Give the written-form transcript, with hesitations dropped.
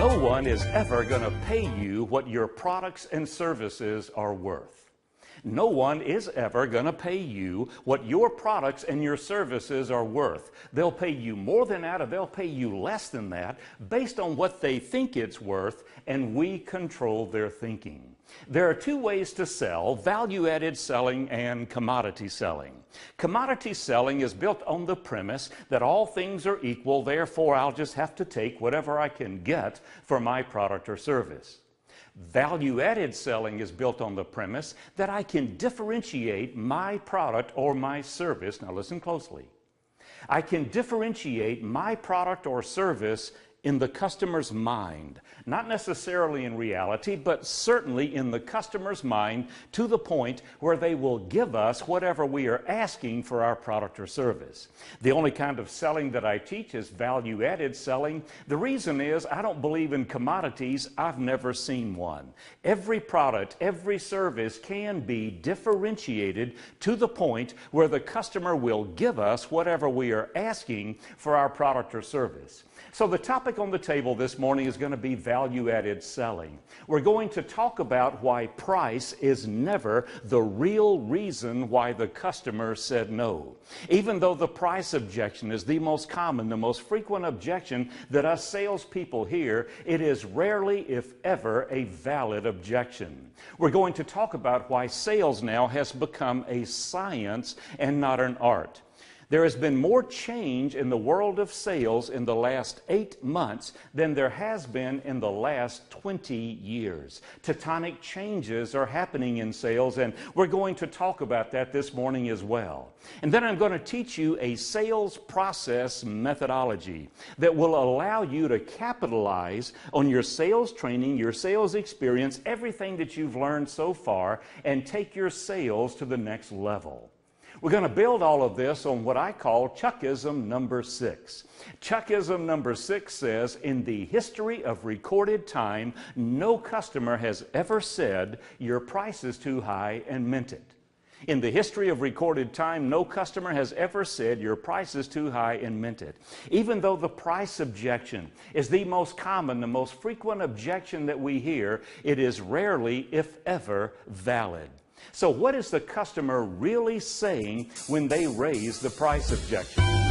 No one is ever going to pay you what your products and services are worth. No one is ever going to pay you what your products and your services are worth. They'll pay you more than that, or they'll pay you less than that based on what they think it's worth, and we control their thinking. There are two ways to sell: value-added selling and commodity selling. Commodity selling is built on the premise that all things are equal, therefore I'll just have to take whatever I can get for my product or service. Value-added selling is built on the premise that I can differentiate my product or my service. Now listen closely. I can differentiate my product or service in the customer's mind, not necessarily in reality, but certainly in the customer's mind, to the point where they will give us whatever we are asking for our product or service. The only kind of selling that I teach is value-added selling. The reason is I don't believe in commodities. I've never seen one. Every product, every service can be differentiated to the point where the customer will give us whatever we are asking for our product or service. So the topic on the table this morning is going to be value-added selling. We're going to talk about why price is never the real reason why the customer said no. Even though the price objection is the most common, the most frequent objection that us salespeople hear, it is rarely, if ever, a valid objection. We're going to talk about why sales now has become a science and not an art. There has been more change in the world of sales in the last 8 months than there has been in the last 20 years. Tectonic changes are happening in sales, and we're going to talk about that this morning as well. And then I'm going to teach you a sales process methodology that will allow you to capitalize on your sales training, your sales experience, everything that you've learned so far, and take your sales to the next level. We're going to build all of this on what I call Chuckism number 6. Chuckism number 6 says, in the history of recorded time, no customer has ever said your price is too high and meant it. In the history of recorded time, no customer has ever said your price is too high and meant it. Even though the price objection is the most common, the most frequent objection that we hear, it is rarely, if ever, valid. So what is the customer really saying when they raise the price objection?